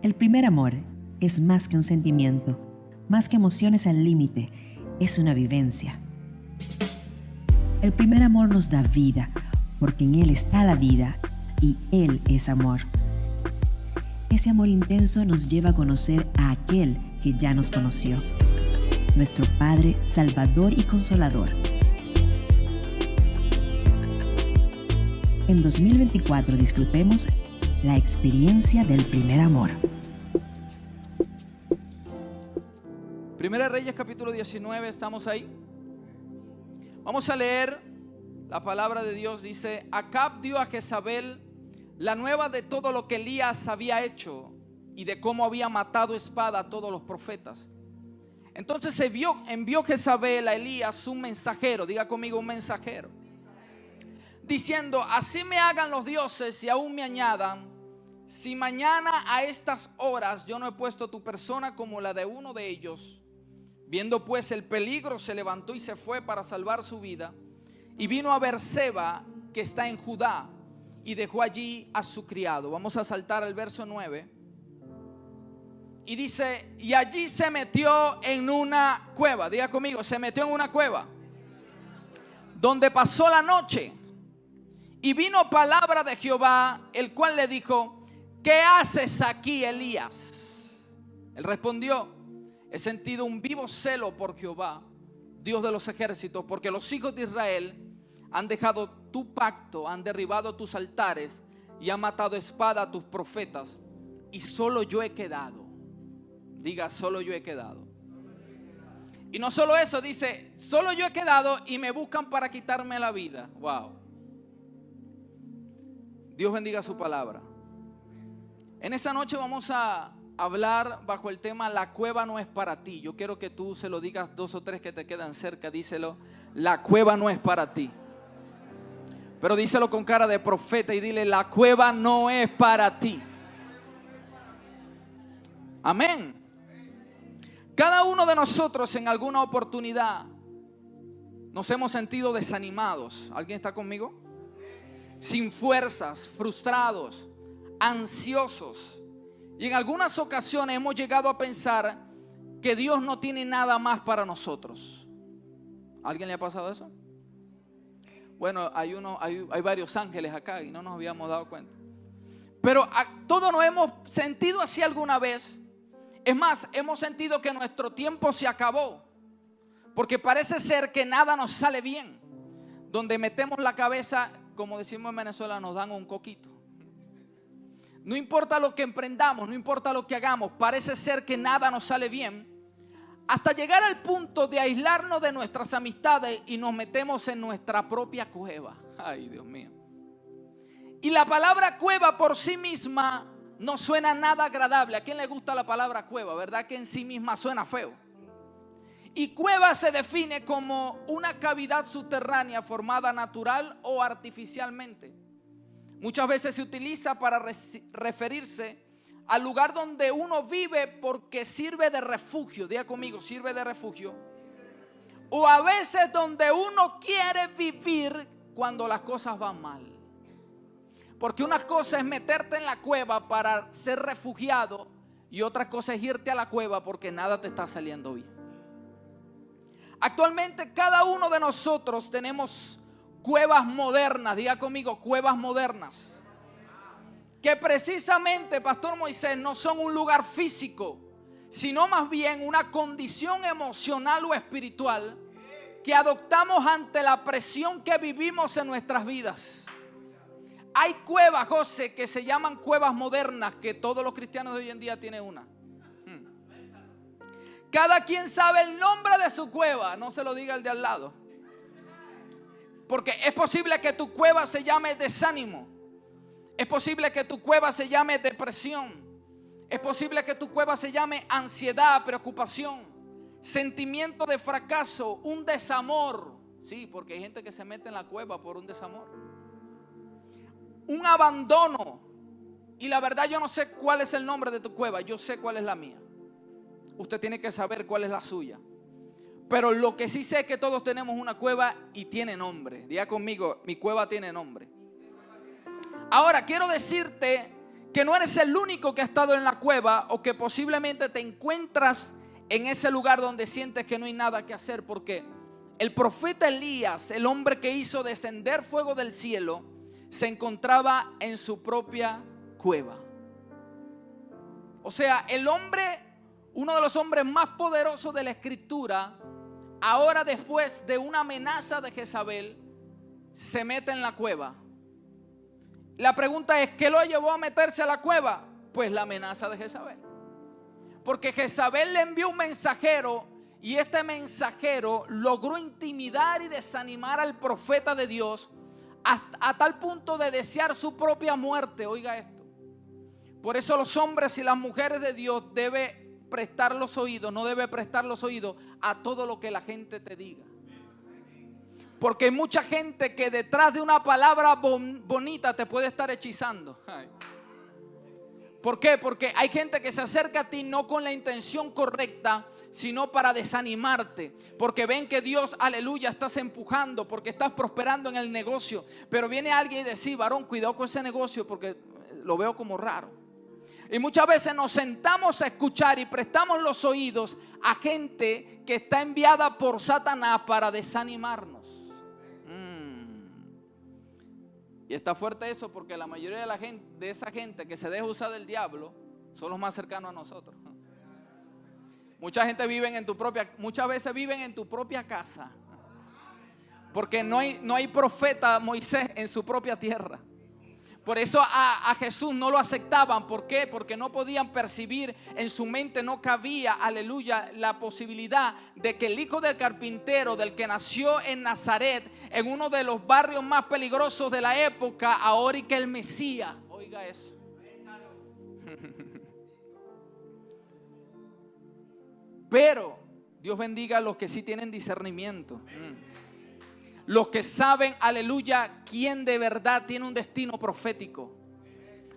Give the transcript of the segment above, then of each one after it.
El primer amor es más que un sentimiento, más que emociones al límite, es una vivencia. El primer amor nos da vida, porque en él está la vida y él es amor. Ese amor intenso nos lleva a conocer a aquel que ya nos conoció, nuestro Padre, Salvador y Consolador. En 2024 disfrutemos la experiencia del primer amor. Primera Reyes capítulo 19, ¿estamos ahí? Vamos a leer la palabra de Dios. Dice: Acab dio a Jezabel la nueva de todo lo que Elías había hecho y de cómo había matado espada a todos los profetas. Entonces envió Jezabel a Elías un mensajero, diga conmigo un mensajero, diciendo: así me hagan los dioses y aún me añadan, si mañana a estas horas yo no he puesto tu persona como la de uno de ellos. Viendo pues el peligro, se levantó y se fue para salvar su vida, y vino a Beerseba, que está en Judá, y dejó allí a su criado. Vamos a saltar al verso 9. Y dice: y allí se metió en una cueva. Diga conmigo, se metió en una cueva, donde pasó la noche. Y vino palabra de Jehová, el cual le dijo: ¿qué haces aquí, Elías? Él respondió: he sentido un vivo celo por Jehová, Dios de los ejércitos, porque los hijos de Israel han dejado tu pacto, han derribado tus altares y han matado a espada a tus profetas, y solo yo he quedado. Diga, solo yo he quedado. Y no solo eso, dice, solo yo he quedado y me buscan para quitarme la vida. Wow. Dios bendiga su palabra. En esta noche vamos a hablar bajo el tema: la cueva no es para ti. Yo quiero que tú se lo digas 2 o 3 que te quedan cerca. Díselo: la cueva no es para ti. Pero díselo con cara de profeta y dile: la cueva no es para ti. Amén. Cada uno de nosotros en alguna oportunidad nos hemos sentido desanimados. ¿Alguien está conmigo? Sin fuerzas, frustrados, ansiosos. Y en algunas ocasiones hemos llegado a pensar que Dios no tiene nada más para nosotros. ¿A alguien le ha pasado eso? Bueno, hay varios ángeles acá y no nos habíamos dado cuenta. Pero todos nos hemos sentido así alguna vez. Es más, hemos sentido que nuestro tiempo se acabó, porque parece ser que nada nos sale bien. Donde metemos la cabeza, como decimos en Venezuela, nos dan un coquito. No importa lo que emprendamos, no importa lo que hagamos, parece ser que nada nos sale bien, hasta llegar al punto de aislarnos de nuestras amistades y nos metemos en nuestra propia cueva. Ay, Dios mío. Y la palabra cueva por sí misma no suena nada agradable. ¿A quién le gusta la palabra cueva? ¿Verdad que en sí misma suena feo? Y cueva se define como una cavidad subterránea formada natural o artificialmente. Muchas veces se utiliza para referirse al lugar donde uno vive porque sirve de refugio. Diga conmigo, sirve de refugio. O a veces donde uno quiere vivir cuando las cosas van mal. Porque una cosa es meterte en la cueva para ser refugiado y otra cosa es irte a la cueva porque nada te está saliendo bien. Actualmente cada uno de nosotros tenemos cuevas modernas. Diga conmigo, cuevas modernas, que precisamente, Pastor Moisés, no son un lugar físico, sino más bien una condición emocional o espiritual que adoptamos ante la presión que vivimos en nuestras vidas. Hay cuevas, José, que se llaman cuevas modernas, que todos los cristianos de hoy en día tienen una. Cada quien sabe el nombre de su cueva, no se lo diga el de al lado. Porque es posible que tu cueva se llame desánimo. Es posible que tu cueva se llame depresión. Es posible que tu cueva se llame ansiedad, preocupación, sentimiento de fracaso, un desamor. Sí, porque hay gente que se mete en la cueva por un desamor. Un abandono. Y la verdad yo no sé cuál es el nombre de tu cueva, yo sé cuál es la mía. Usted tiene que saber cuál es la suya. Pero lo que sí sé es que todos tenemos una cueva y tiene nombre. Diga conmigo, mi cueva tiene nombre. Ahora quiero decirte que no eres el único que ha estado en la cueva o que posiblemente te encuentras en ese lugar donde sientes que no hay nada que hacer, porque el profeta Elías, el hombre que hizo descender fuego del cielo, se encontraba en su propia cueva. O sea, el hombre, uno de los hombres más poderosos de la escritura, ahora después de una amenaza de Jezabel, se mete en la cueva. La pregunta es, ¿qué lo llevó a meterse a la cueva? Pues la amenaza de Jezabel. Porque Jezabel le envió un mensajero y este mensajero logró intimidar y desanimar al profeta de Dios a tal punto de desear su propia muerte. Oiga esto. Por eso los hombres y las mujeres de Dios deben prestar los oídos, no debe prestar los oídos a todo lo que la gente te diga. Porque hay mucha gente que detrás de una palabra bonita te puede estar hechizando. ¿Por qué? Porque hay gente que se acerca a ti no con la intención correcta, sino para desanimarte. Porque ven que Dios, aleluya, estás empujando, porque estás prosperando en el negocio. Pero viene alguien y dice, varón, cuidado con ese negocio porque lo veo como raro. Y muchas veces nos sentamos a escuchar y prestamos los oídos a gente que está enviada por Satanás para desanimarnos. Y está fuerte eso, porque la mayoría de la gente, de esa gente que se deja usar del diablo, son los más cercanos a nosotros. Mucha gente muchas veces viven en tu propia casa, porque no hay profeta Moisés en su propia tierra. Por eso a Jesús no lo aceptaban. ¿Por qué? Porque no podían percibir, en su mente no cabía, aleluya, la posibilidad de que el hijo del carpintero, del que nació en Nazaret, en uno de los barrios más peligrosos de la época, ahora y que el Mesías. Oiga eso. Pero Dios bendiga a los que sí tienen discernimiento. Los que saben, aleluya, quién de verdad tiene un destino profético.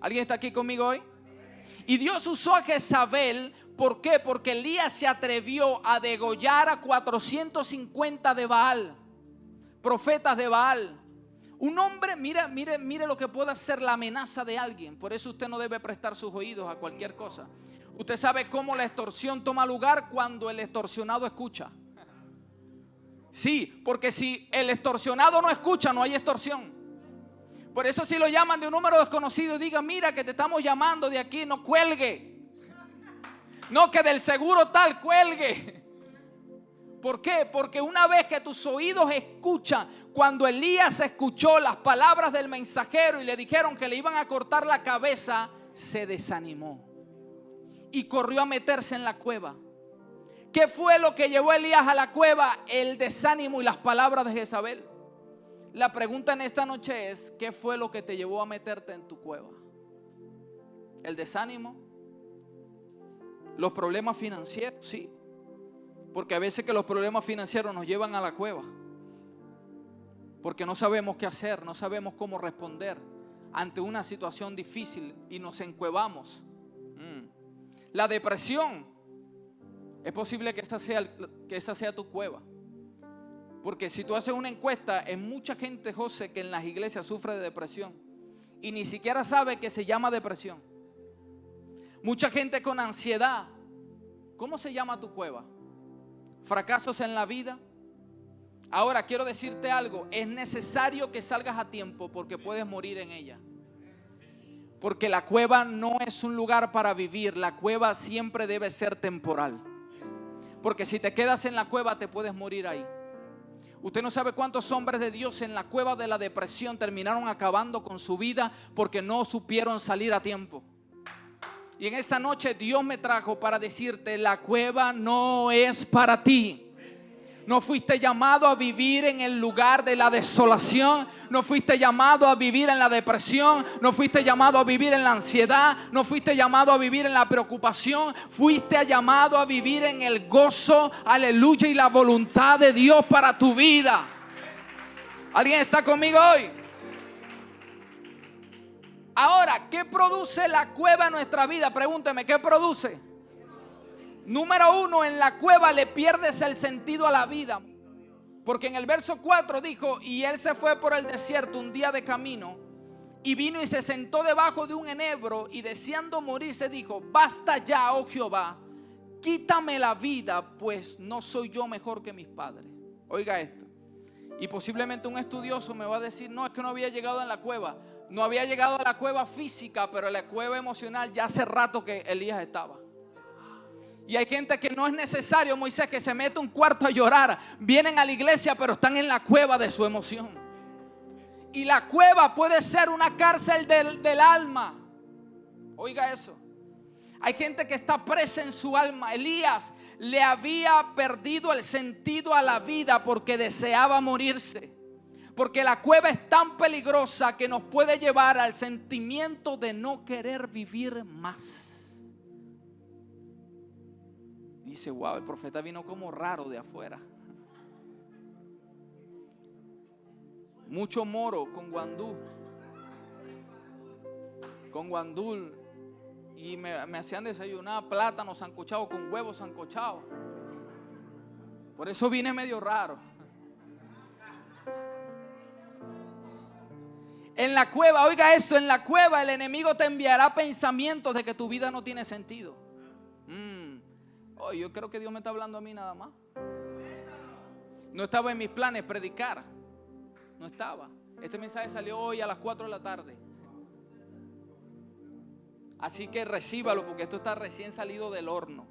¿Alguien está aquí conmigo hoy? Y Dios usó a Jezabel. ¿Por qué? Porque Elías se atrevió a degollar a 450 de Baal, profetas de Baal. Un hombre, mire lo que puede hacer la amenaza de alguien. Por eso usted no debe prestar sus oídos a cualquier cosa. Usted sabe cómo la extorsión toma lugar cuando el extorsionado escucha. Sí, porque si el extorsionado no escucha, no hay extorsión. Por eso si lo llaman de un número desconocido y digan, mira que te estamos llamando de aquí, no cuelgue. No, que del seguro tal, cuelgue. ¿Por qué? Porque una vez que tus oídos escuchan, cuando Elías escuchó las palabras del mensajero y le dijeron que le iban a cortar la cabeza, se desanimó y corrió a meterse en la cueva. ¿Qué fue lo que llevó a Elías a la cueva? El desánimo y las palabras de Jezabel. La pregunta en esta noche es, ¿qué fue lo que te llevó a meterte en tu cueva? ¿El desánimo? ¿Los problemas financieros? Sí. Porque a veces que los problemas financieros nos llevan a la cueva. Porque no sabemos qué hacer, no sabemos cómo responder ante una situación difícil y nos encuevamos. La depresión. Es posible que esa sea tu cueva. Porque si tú haces una encuesta, hay mucha gente, José, que en las iglesias sufre de depresión y ni siquiera sabe que se llama depresión. Mucha gente con ansiedad. ¿Cómo se llama tu cueva? ¿Fracasos en la vida? Ahora quiero decirte algo. Es necesario que salgas a tiempo porque puedes morir en ella. Porque la cueva no es un lugar para vivir. La cueva siempre debe ser temporal. Porque si te quedas en la cueva te puedes morir ahí. Usted no sabe cuántos hombres de Dios en la cueva de la depresión terminaron acabando con su vida porque no supieron salir a tiempo. Y en esta noche Dios me trajo para decirte, la cueva no es para ti. No fuiste llamado a vivir en el lugar de la desolación. No fuiste llamado a vivir en la depresión. No fuiste llamado a vivir en la ansiedad. No fuiste llamado a vivir en la preocupación. Fuiste llamado a vivir en el gozo, aleluya, y la voluntad de Dios para tu vida. ¿Alguien está conmigo hoy? Ahora, ¿qué produce la cueva en nuestra vida? Pregúnteme, ¿qué produce? Número 1, en la cueva le pierdes el sentido a la vida. Porque en el verso 4 dijo, y él se fue por el desierto un día de camino Y vino y se sentó debajo de un enebro y deseando morirse dijo: basta ya, oh Jehová, quítame la vida, pues no soy yo mejor que mis padres. Oiga esto. Y posiblemente un estudioso me va a decir: no, es que no había llegado en la cueva. No había llegado a la cueva física, pero en la cueva emocional ya hace rato que Elías estaba. Y hay gente que no es necesario, Moisés, que se mete a un cuarto a llorar. Vienen a la iglesia, pero están en la cueva de su emoción. Y la cueva puede ser una cárcel del alma. Oiga eso. Hay gente que está presa en su alma. Elías le había perdido el sentido a la vida porque deseaba morirse. Porque la cueva es tan peligrosa que nos puede llevar al sentimiento de no querer vivir más. Dice: wow, el profeta vino como raro de afuera. Mucho moro con guandú. Con guandul. Y me hacían desayunar plátano sancochado con huevos sancochados. Por eso vine medio raro. En la cueva, oiga esto, en la cueva el enemigo te enviará pensamientos de que tu vida no tiene sentido. Oh, yo creo que Dios me está hablando a mí nada más. No estaba en mis planes predicar. No estaba. Este mensaje salió hoy a las 4 de la tarde. Así que recíbalo, porque esto está recién salido del horno.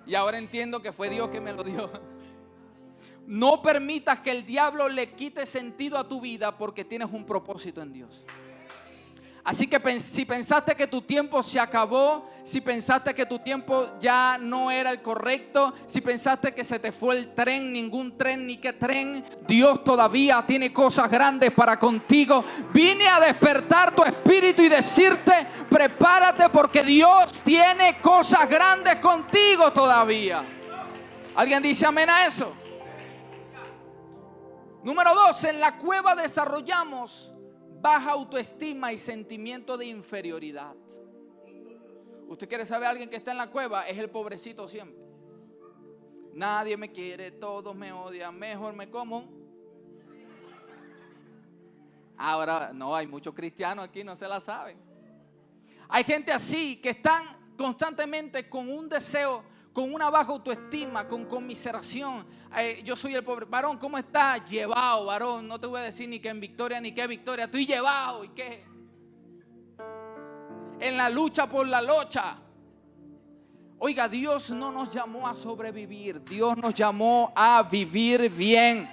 Y ahora entiendo que fue Dios que me lo dio. No permitas que el diablo le quite sentido a tu vida, porque tienes un propósito en Dios. Así que si pensaste que tu tiempo se acabó, si pensaste que tu tiempo ya no era el correcto, si pensaste que se te fue el tren, ningún tren ni qué tren, Dios todavía tiene cosas grandes para contigo. Vine a despertar tu espíritu y decirte: prepárate, porque Dios tiene cosas grandes contigo todavía. ¿Alguien dice amén a eso? Número 2, en la cueva desarrollamos baja autoestima y sentimiento de inferioridad. ¿Usted quiere saber a alguien que está en la cueva? Es el pobrecito siempre. Nadie me quiere, todos me odian, mejor me como. Ahora, no, hay muchos cristianos aquí, no se la saben. Hay gente así que están constantemente con un deseo, con una baja autoestima, con conmiseración. Yo soy el pobre. Varón, ¿cómo estás? Llevado, varón. No te voy a decir ni que en victoria ni que victoria. Estoy llevado. ¿Y qué? En la lucha por la locha. Oiga, Dios no nos llamó a sobrevivir. Dios nos llamó a vivir bien.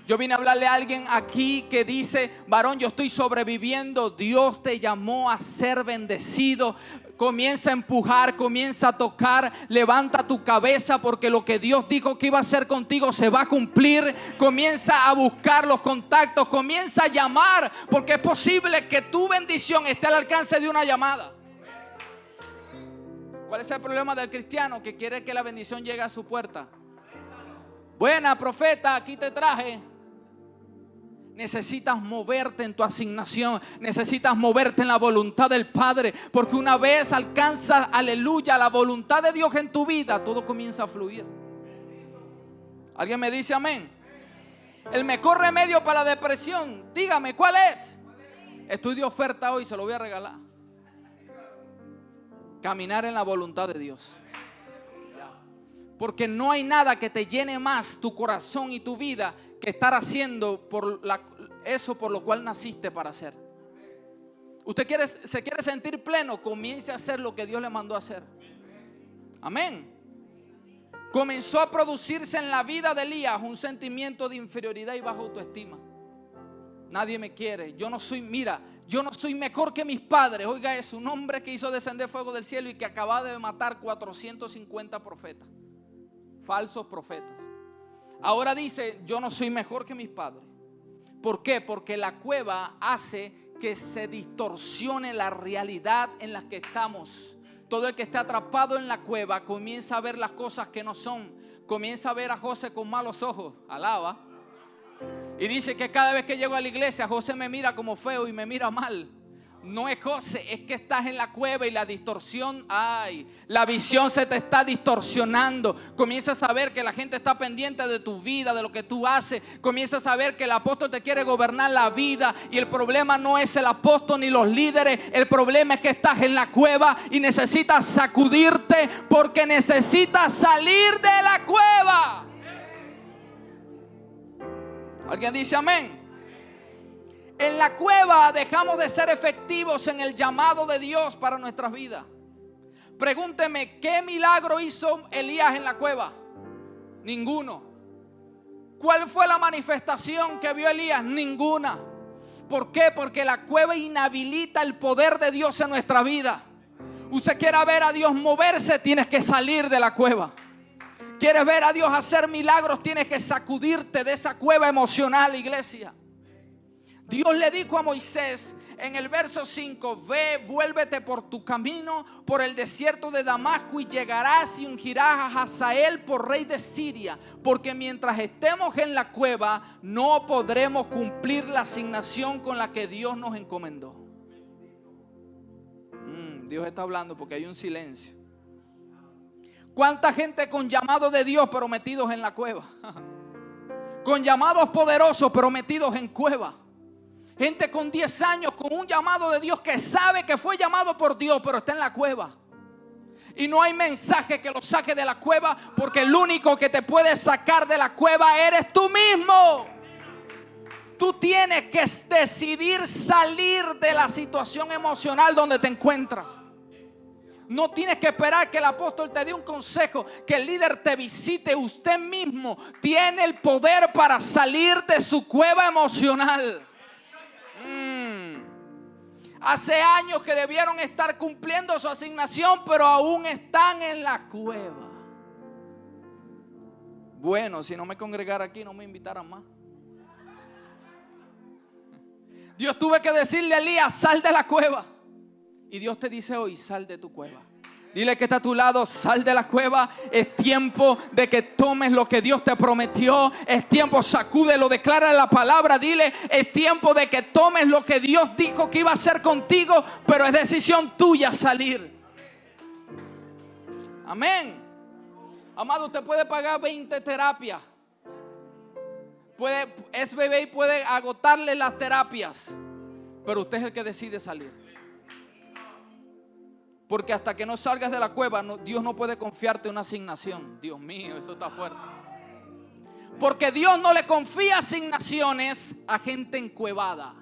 Yo vine a hablarle a alguien aquí que dice: varón, yo estoy sobreviviendo. Dios te llamó a ser bendecido. Comienza a empujar, comienza a tocar, levanta tu cabeza, porque lo que Dios dijo que iba a hacer contigo se va a cumplir. Comienza a buscar los contactos, comienza a llamar, porque es posible que tu bendición esté al alcance de una llamada. ¿Cuál es el problema del cristiano? Que quiere que la bendición llegue a su puerta. Buena, profeta, aquí te traje. Necesitas moverte en tu asignación. Necesitas moverte en la voluntad del Padre. Porque una vez alcanzas, aleluya, la voluntad de Dios en tu vida, todo comienza a fluir. ¿Alguien me dice amén? El mejor remedio para la depresión, dígame, ¿cuál es? Estoy de oferta hoy, se lo voy a regalar. Caminar en la voluntad de Dios. Porque no hay nada que te llene más tu corazón y tu vida que estar haciendo eso por lo cual naciste para hacer. Usted se quiere sentir pleno, comience a hacer lo que Dios le mandó a hacer. Amén. Comenzó a producirse en la vida de Elías un sentimiento de inferioridad y baja autoestima. Nadie me quiere, yo no soy mejor que mis padres. Oiga, es un hombre que hizo descender fuego del cielo y que acaba de matar 450 profetas, falsos profetas. Ahora dice: yo no soy mejor que mis padres. ¿Por qué? Porque la cueva hace que se distorsione la realidad en la que estamos. Todo el que está atrapado en la cueva comienza a ver las cosas que no son. Comienza a ver a José con malos ojos. Alaba. Y dice que cada vez que llego a la iglesia, José me mira como feo y me mira mal. No es José, es que estás en la cueva y la distorsión, la visión se te está distorsionando. Comienzas a ver que la gente está pendiente de tu vida, de lo que tú haces. Comienzas a ver que el apóstol te quiere gobernar la vida y el problema no es el apóstol ni los líderes. El problema es que estás en la cueva y necesitas sacudirte porque necesitas salir de la cueva. ¿Alguien dice amén? En la cueva dejamos de ser efectivos en el llamado de Dios para nuestras vidas. Pregúnteme, ¿qué milagro hizo Elías en la cueva? Ninguno. ¿Cuál fue la manifestación que vio Elías? Ninguna. ¿Por qué? Porque la cueva inhabilita el poder de Dios en nuestra vida. Usted quiere ver a Dios moverse, tienes que salir de la cueva. ¿Quieres ver a Dios hacer milagros? Tienes que sacudirte de esa cueva emocional, iglesia. Dios le dijo a Moisés en el verso 5: ve, vuélvete por tu camino por el desierto de Damasco y llegarás y ungirás a Hazael por rey de Siria, porque mientras estemos en la cueva no podremos cumplir la asignación con la que Dios nos encomendó. Dios está hablando porque hay un silencio. ¿Cuánta gente con llamado de Dios pero metidos en la cueva? Con llamados poderosos pero metidos en cueva. Gente con 10 años con un llamado de Dios que sabe que fue llamado por Dios, pero está en la cueva. Y no hay mensaje que lo saque de la cueva, porque el único que te puede sacar de la cueva eres tú mismo. Tú tienes que decidir salir de la situación emocional donde te encuentras. No tienes que esperar que el apóstol te dé un consejo, que el líder te visite. Usted mismo tiene el poder para salir de su cueva emocional. Hace años que debieron estar cumpliendo su asignación, pero aún están en la cueva. Bueno, si no me congregara aquí, no me invitaran más. Dios tuvo que decirle a Elías: sal de la cueva. Y Dios te dice hoy: sal de tu cueva. Dile que está a tu lado: sal de la cueva. Es tiempo de que tomes lo que Dios te prometió. Es tiempo, sacúdelo, declara la palabra. Dile: es tiempo de que tomes lo que Dios dijo que iba a hacer contigo, pero es decisión tuya salir. Amén. Amado, usted puede pagar 20 terapias. Es bebé y puede agotarle las terapias, pero usted es el que decide salir. Porque hasta que no salgas de la cueva, Dios no puede confiarte una asignación. Dios mío, eso está fuerte. Porque Dios no le confía asignaciones a gente encuevada.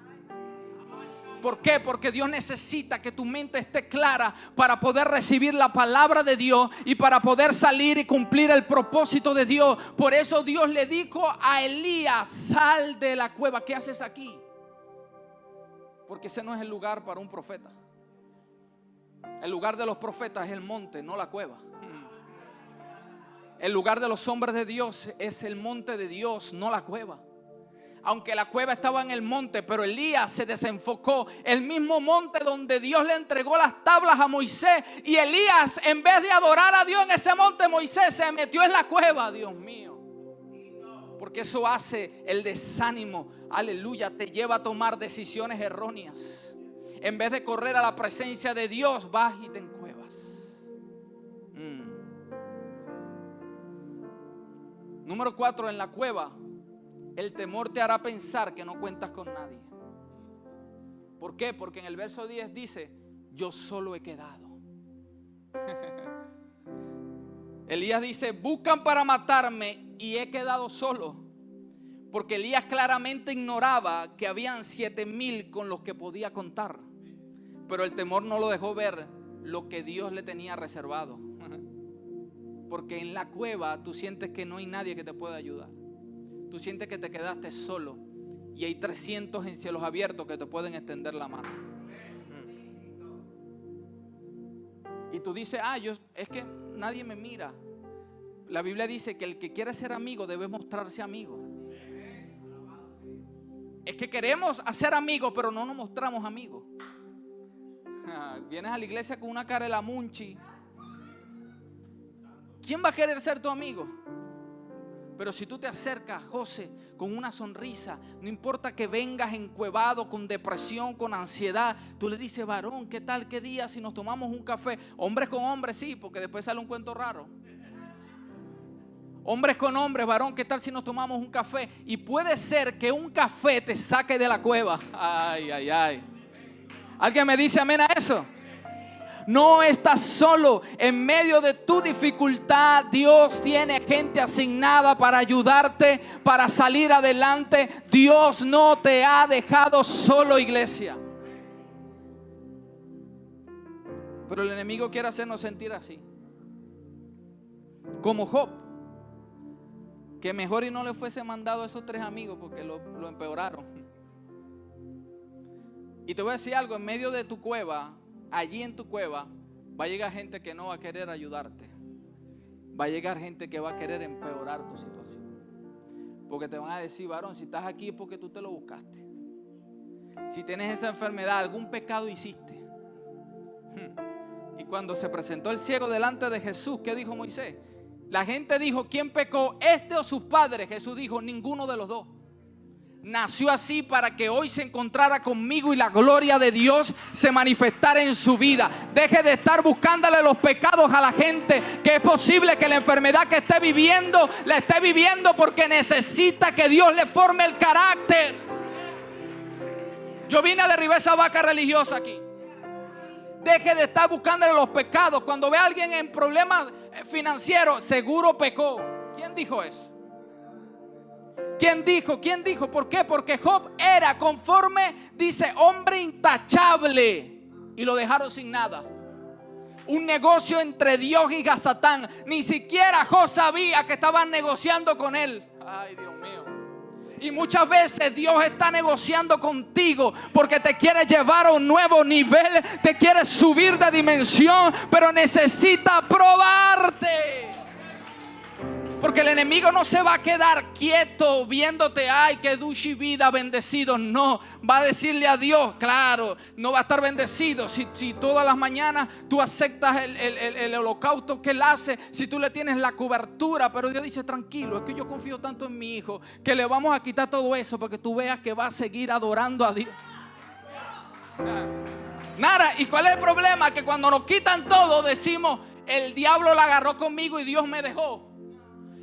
¿Por qué? Porque Dios necesita que tu mente esté clara para poder recibir la palabra de Dios y para poder salir y cumplir el propósito de Dios. Por eso Dios le dijo a Elías: sal de la cueva. ¿Qué haces aquí? Porque ese no es el lugar para un profeta. El lugar de los profetas es el monte, no la cueva. El lugar de los hombres de Dios es el monte de Dios, no la cueva. Aunque la cueva estaba en el monte, pero Elías se desenfocó. El mismo monte donde Dios le entregó las tablas a Moisés. Y Elías, en vez de adorar a Dios en ese monte, Moisés se metió en la cueva. Dios mío. Porque eso hace el desánimo. Aleluya, te lleva a tomar decisiones erróneas. En vez de correr a la presencia de Dios, vas y te encuevas. Número 4, en la cueva, el temor te hará pensar que no cuentas con nadie. ¿Por qué? Porque en el verso 10 dice: yo solo he quedado. Elías dice: buscan para matarme y he quedado solo. Porque Elías claramente ignoraba que habían 7,000 con los que podía contar. Pero el temor no lo dejó ver lo que Dios le tenía reservado. Porque en la cueva tú sientes que no hay nadie que te pueda ayudar. Tú sientes que te quedaste solo. Y hay 300 en cielos abiertos que te pueden extender la mano. Y tú dices: es que nadie me mira. La Biblia dice que el que quiere ser amigo debe mostrarse amigo. Es que queremos hacer amigos, pero no nos mostramos amigos. Vienes a la iglesia con una cara de la munchi. ¿Quién va a querer ser tu amigo? Pero si tú te acercas, José, con una sonrisa, no importa que vengas encuevado, con depresión, con ansiedad, tú le dices: varón, ¿qué tal? ¿Qué día si nos tomamos un café? Hombres con hombres, sí, porque después sale un cuento raro. Hombres con hombres, varón, ¿qué tal si nos tomamos un café? Y puede ser que un café te saque de la cueva. Ay, ay, ay. ¿Alguien me dice amén a eso? No estás solo. En medio de tu dificultad, Dios tiene gente asignada para ayudarte, para salir adelante. Dios no te ha dejado solo, iglesia. Pero el enemigo quiere hacernos sentir así, como Job, que mejor y no le fuese mandado a esos 3 amigos, porque lo empeoraron. Y te voy a decir algo: en medio de tu cueva, allí en tu cueva, va a llegar gente que no va a querer ayudarte. Va a llegar gente que va a querer empeorar tu situación. Porque te van a decir: varón, si estás aquí es porque tú te lo buscaste. Si tienes esa enfermedad, algún pecado hiciste. Y cuando se presentó el ciego delante de Jesús, ¿qué dijo Moisés? La gente dijo: ¿quién pecó, este o sus padres? Jesús dijo: ninguno de los dos. Nació así para que hoy se encontrara conmigo y la gloria de Dios se manifestara en su vida. Deje de estar buscándole los pecados a la gente, que es posible que la enfermedad que esté viviendo, la esté viviendo porque necesita que Dios le forme el carácter. Yo vine a derribar esa vaca religiosa aquí. Deje de estar buscándole los pecados. Cuando ve a alguien en problemas financieros, seguro pecó. ¿Quién dijo eso? ¿Quién dijo? ¿Quién dijo? ¿Por qué? Porque Job era, conforme dice, hombre intachable, y lo dejaron sin nada. Un negocio entre Dios y Satán. Ni siquiera Job sabía que estaban negociando con él. Ay, Dios mío. Y muchas veces Dios está negociando contigo porque te quiere llevar a un nuevo nivel, te quiere subir de dimensión, pero necesita probarte. Porque el enemigo no se va a quedar quieto viéndote: ay, qué dulce vida, bendecido. No, va a decirle a Dios: claro, no va a estar bendecido si todas las mañanas tú aceptas el holocausto que él hace, si tú le tienes la cobertura. Pero Dios dice: tranquilo, es que yo confío tanto en mi hijo que le vamos a quitar todo eso para que tú veas que va a seguir adorando a Dios. Nada. ¿Y cuál es el problema? Que cuando nos quitan todo decimos: el diablo la agarró conmigo y Dios me dejó.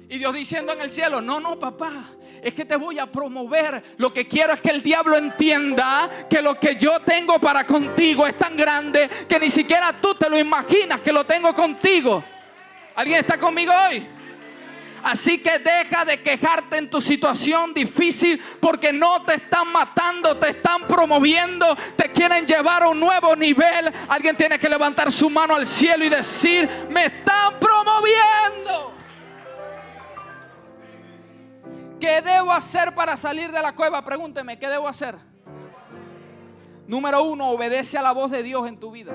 Y Dios diciendo en el cielo: no, papá, es que te voy a promover. Lo que quiero es que el diablo entienda que lo que yo tengo para contigo es tan grande que ni siquiera tú te lo imaginas que lo tengo contigo. ¿Alguien está conmigo hoy? Así que deja de quejarte en tu situación difícil, porque no te están matando, te están promoviendo, te quieren llevar a un nuevo nivel. Alguien tiene que levantar su mano al cielo y decir: me están promoviendo. ¿Qué debo hacer para salir de la cueva? Pregúnteme, ¿qué debo hacer? Número 1, obedece a la voz de Dios en tu vida.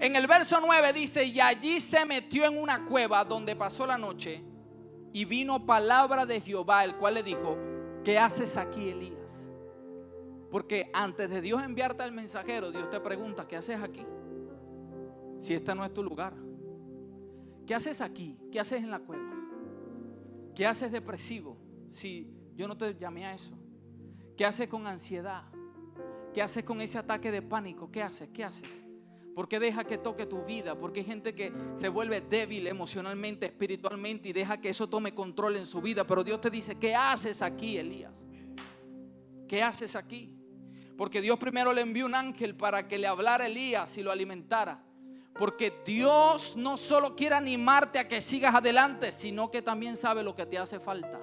En el verso 9 dice: y allí se metió en una cueva donde pasó la noche, y vino palabra de Jehová, el cual le dijo: ¿qué haces aquí, Elías? Porque antes de Dios enviarte al mensajero, Dios te pregunta: ¿qué haces aquí? Si este no es tu lugar. ¿Qué haces aquí? ¿Qué haces en la cueva? ¿Qué haces depresivo si yo no te llamé a eso? ¿Qué haces con ansiedad? ¿Qué haces con ese ataque de pánico? ¿Qué haces? ¿Qué haces? ¿Por qué deja que toque tu vida? Porque hay gente que se vuelve débil emocionalmente, espiritualmente, y deja que eso tome control en su vida. Pero Dios te dice: ¿qué haces aquí, Elías? ¿Qué haces aquí? Porque Dios primero le envió un ángel para que le hablara a Elías y lo alimentara. Porque Dios no solo quiere animarte a que sigas adelante, sino que también sabe lo que te hace falta.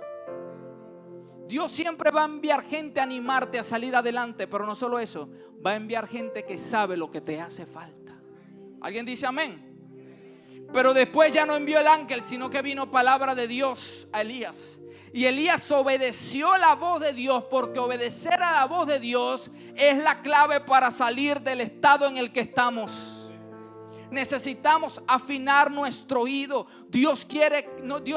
Dios siempre va a enviar gente a animarte a salir adelante, pero no solo eso, va a enviar gente que sabe lo que te hace falta. ¿Alguien dice amén? Pero después ya no envió el ángel, sino que vino palabra de Dios a Elías. Y Elías obedeció la voz de Dios, porque obedecer a la voz de Dios es la clave para salir del estado en el que estamos. Necesitamos afinar nuestro oído. Dios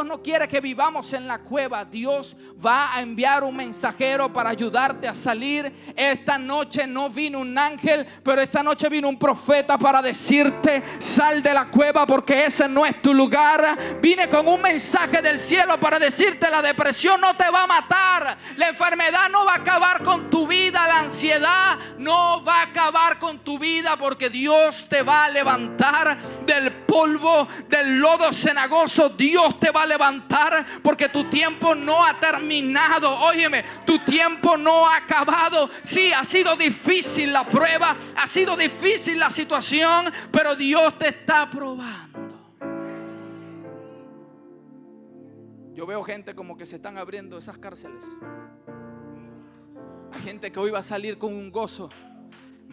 no quiere que vivamos en la cueva. Dios va a enviar un mensajero para ayudarte a salir. Esta noche no vino un ángel, pero esta noche vino un profeta para decirte: sal de la cueva, porque ese no es tu lugar. Vine con un mensaje del cielo para decirte: la depresión no te va a matar, la enfermedad no va a acabar con tu vida, la ansiedad no va a acabar con tu vida, porque Dios te va a levantar del polvo, del lodo cenagoso. Dios te va a levantar, porque tu tiempo no ha terminado. Óyeme, tu tiempo no ha acabado. Sí, ha sido difícil la prueba, ha sido difícil la situación, pero Dios te está probando. Yo veo gente como que se están abriendo esas cárceles. Hay gente que hoy va a salir con un gozo,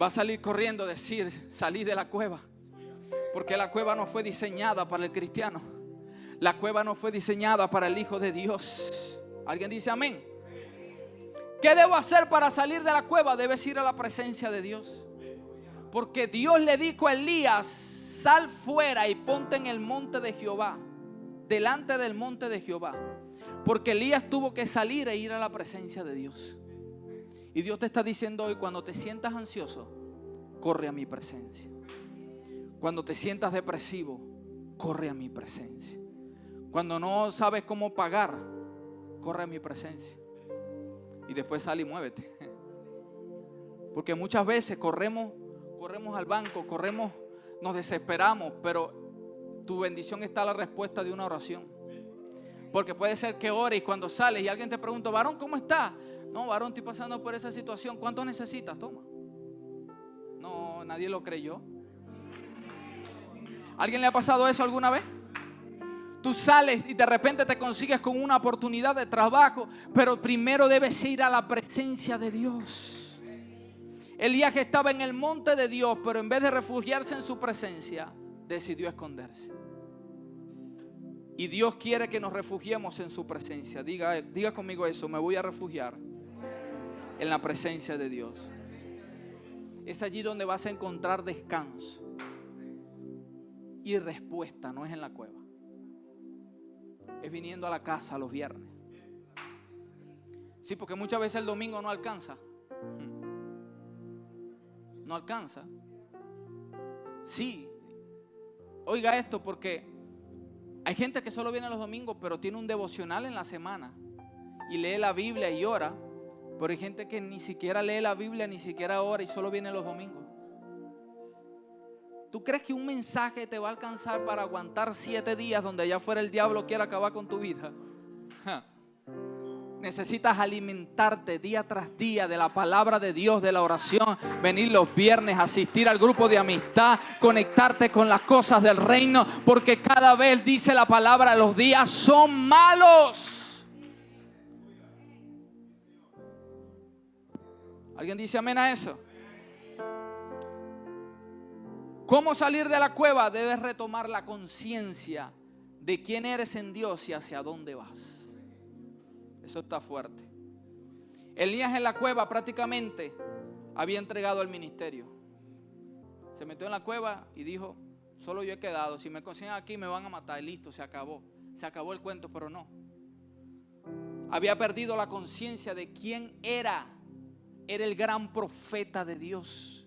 va a salir corriendo a decir: salí de la cueva. Porque la cueva no fue diseñada para el cristiano. La cueva no fue diseñada para el Hijo de Dios. ¿Alguien dice amén? ¿Qué debo hacer para salir de la cueva? Debes ir a la presencia de Dios. Porque Dios le dijo a Elías: sal fuera y ponte en el monte de Jehová, delante del monte de Jehová. Porque Elías tuvo que salir e ir a la presencia de Dios. Y Dios te está diciendo hoy: cuando te sientas ansioso, corre a mi presencia. Cuando te sientas depresivo, corre a mi presencia. Cuando no sabes cómo pagar, corre a mi presencia. Y después sal y muévete. Porque muchas veces corremos al banco, nos desesperamos, pero tu bendición está en la respuesta de una oración. Porque puede ser que ores y cuando sales y alguien te pregunta: varón, ¿cómo estás? No, varón, estoy pasando por esa situación. ¿Cuánto necesitas? Toma. No, nadie lo creyó. ¿Alguien le ha pasado eso alguna vez? Tú sales y de repente te consigues con una oportunidad de trabajo, pero primero debes ir a la presencia de Dios. Elías estaba en el monte de Dios, pero en vez de refugiarse en su presencia, decidió esconderse. Y Dios quiere que nos refugiemos en su presencia. Diga conmigo eso: me voy a refugiar en la presencia de Dios. Es allí donde vas a encontrar descanso y respuesta. No es en la cueva, es viniendo a la casa los viernes. Sí, porque muchas veces el domingo no alcanza. No alcanza. Sí, oiga esto, porque hay gente que solo viene los domingos, pero tiene un devocional en la semana y lee la Biblia y ora. Pero hay gente que ni siquiera lee la Biblia, ni siquiera ora y solo viene los domingos. ¿Tú crees que un mensaje te va a alcanzar para aguantar 7 días donde allá afuera el diablo quiera acabar con tu vida? Necesitas alimentarte día tras día de la palabra de Dios, de la oración, venir los viernes, asistir al grupo de amistad, conectarte con las cosas del reino, porque cada vez dice la palabra: los días son malos. ¿Alguien dice amén a eso? ¿Cómo salir de la cueva? Debes retomar la conciencia de quién eres en Dios y hacia dónde vas. Eso está fuerte. Elías en la cueva prácticamente había entregado el ministerio. Se metió en la cueva y dijo: solo yo he quedado, si me consiguen aquí me van a matar. Y listo, se acabó el cuento. Pero no, había perdido la conciencia de quién era. Era el gran profeta de Dios,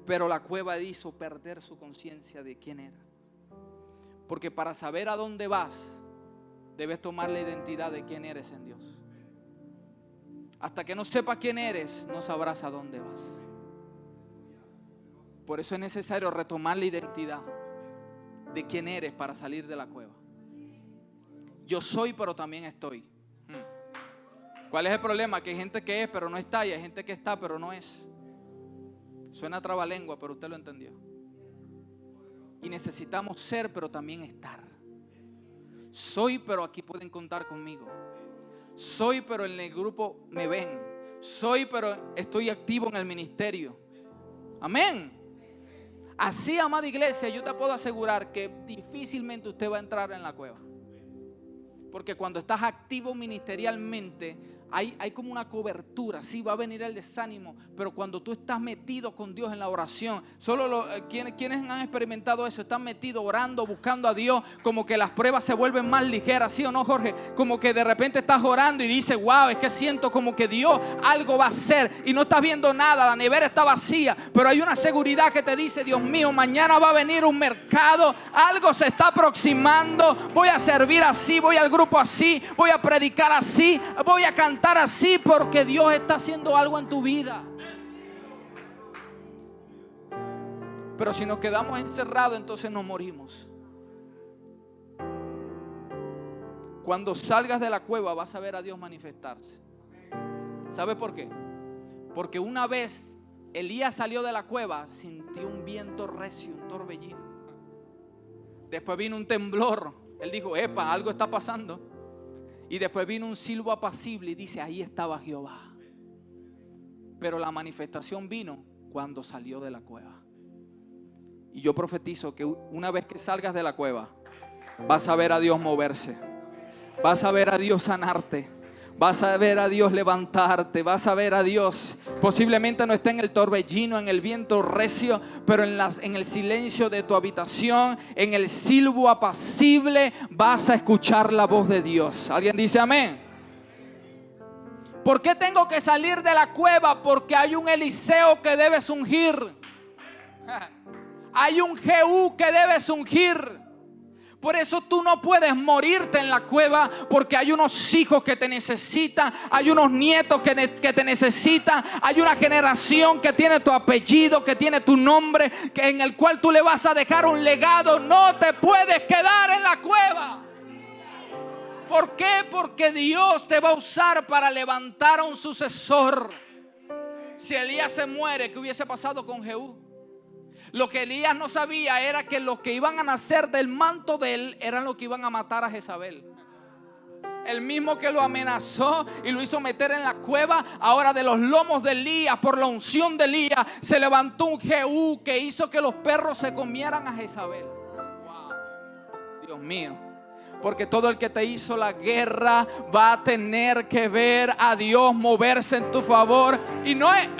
pero la cueva hizo perder su conciencia de quién era. Porque para saber a dónde vas, debes tomar la identidad de quién eres en Dios. Hasta que no sepas quién eres, no sabrás a dónde vas. Por eso es necesario retomar la identidad de quién eres para salir de la cueva. Yo soy, pero también estoy. ¿Cuál es el problema? Que hay gente que es, pero no está, y hay gente que está, pero no es. Suena trabalengua, pero usted lo entendió. Y necesitamos ser, pero también estar. Soy, pero aquí pueden contar conmigo. Soy, pero en el grupo me ven. Soy, pero estoy activo en el ministerio. Amén. Así, amada iglesia, yo te puedo asegurar que difícilmente usted va a entrar en la cueva. Porque cuando estás activo ministerialmente, hay como una cobertura. Sí, va a venir el desánimo, pero cuando tú estás metido con Dios en la oración, solo quienes han experimentado eso, están metidos orando, buscando a Dios, como que las pruebas se vuelven más ligeras, ¿sí o no, Jorge? Como que de repente estás orando y dices, wow, es que siento como que Dios algo va a hacer, y no estás viendo nada, la nevera está vacía, pero hay una seguridad que te dice, Dios mío, mañana va a venir un mercado, algo se está aproximando, voy a servir así, voy al grupo así, voy a predicar así, voy a cantar así, porque Dios está haciendo algo en tu vida. Pero si nos quedamos encerrados, entonces nos morimos. Cuando salgas de la cueva vas a ver a Dios manifestarse. ¿Sabe por qué? Porque una vez Elías salió de la cueva, sintió un viento recio, un torbellino. Después vino un temblor. Él dijo, epa, algo está pasando. Y después vino un silbo apacible y dice, ahí estaba Jehová. Pero la manifestación vino cuando salió de la cueva. Y yo profetizo que una vez que salgas de la cueva, vas a ver a Dios moverse. Vas a ver a Dios sanarte. Vas a ver a Dios levantarte. Vas a ver a Dios. Posiblemente no esté en el torbellino, en el viento recio, pero en el silencio de tu habitación, en el silbo apacible, vas a escuchar la voz de Dios. ¿Alguien dice amén? ¿Por qué tengo que salir de la cueva? Porque hay un Eliseo que debes ungir. Hay un Jehú que debes ungir. Por eso tú no puedes morirte en la cueva, porque hay unos hijos que te necesitan, hay unos nietos que te necesitan, hay una generación que tiene tu apellido, que tiene tu nombre, en el cual tú le vas a dejar un legado. No te puedes quedar en la cueva. ¿Por qué? Porque Dios te va a usar para levantar a un sucesor. Si Elías se muere, ¿qué hubiese pasado con Jehú? Lo que Elías no sabía era que los que iban a nacer del manto de él eran los que iban a matar a Jezabel. El mismo que lo amenazó y lo hizo meter en la cueva, ahora de los lomos de Elías, por la unción de Elías, se levantó un Jehú que hizo que los perros se comieran a Jezabel. Wow. Dios mío. Porque todo el que te hizo la guerra va a tener que ver a Dios moverse en tu favor. Y no es,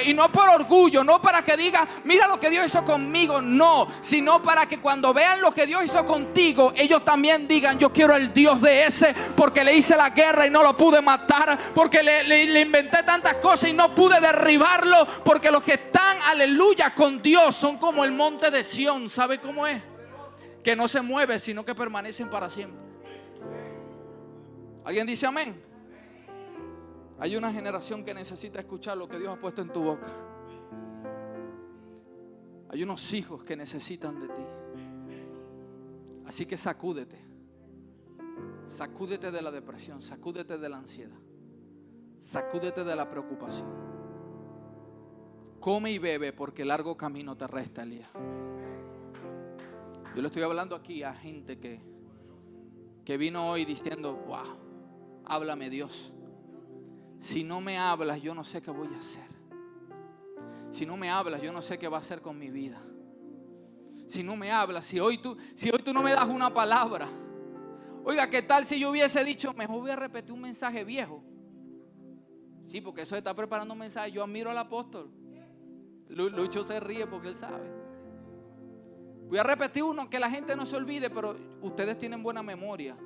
y no por orgullo, no para que diga, mira lo que Dios hizo conmigo, no, sino para que cuando vean lo que Dios hizo contigo, ellos también digan, yo quiero el Dios de ese, porque le hice la guerra y no lo pude matar, porque le inventé tantas cosas y no pude derribarlo, porque los que están, aleluya, con Dios son como el monte de Sión. ¿Sabe cómo es? Que no se mueve, sino que permanecen para siempre. ¿Alguien dice amén? Hay una generación que necesita escuchar lo que Dios ha puesto en tu boca. Hay unos hijos que necesitan de ti. Así que sacúdete. Sacúdete de la depresión, sacúdete de la ansiedad, sacúdete de la preocupación. Come y bebe, porque largo camino te resta, Elías. Yo le estoy hablando aquí a gente que vino hoy diciendo, wow, háblame Dios. Si no me hablas, yo no sé qué voy a hacer. Si no me hablas, yo no sé qué va a hacer con mi vida. Si no me hablas, si hoy tú no me das una palabra. Oiga, ¿qué tal si yo hubiese dicho, mejor voy a repetir un mensaje viejo? Sí, porque eso de estar preparando un mensaje, yo admiro al apóstol. Lucho se ríe porque él sabe. Voy a repetir uno que la gente no se olvide, pero ustedes tienen buena memoria.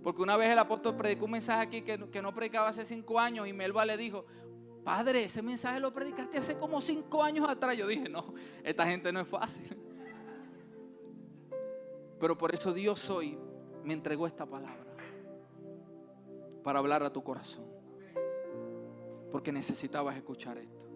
Porque una vez el apóstol predicó un mensaje aquí que no predicaba hace 5 años y Melba le dijo, padre, ese mensaje lo predicaste hace como 5 años atrás. Yo dije, no, esta gente no es fácil. Pero por eso Dios hoy me entregó esta palabra para hablar a tu corazón. Porque necesitabas escuchar esto.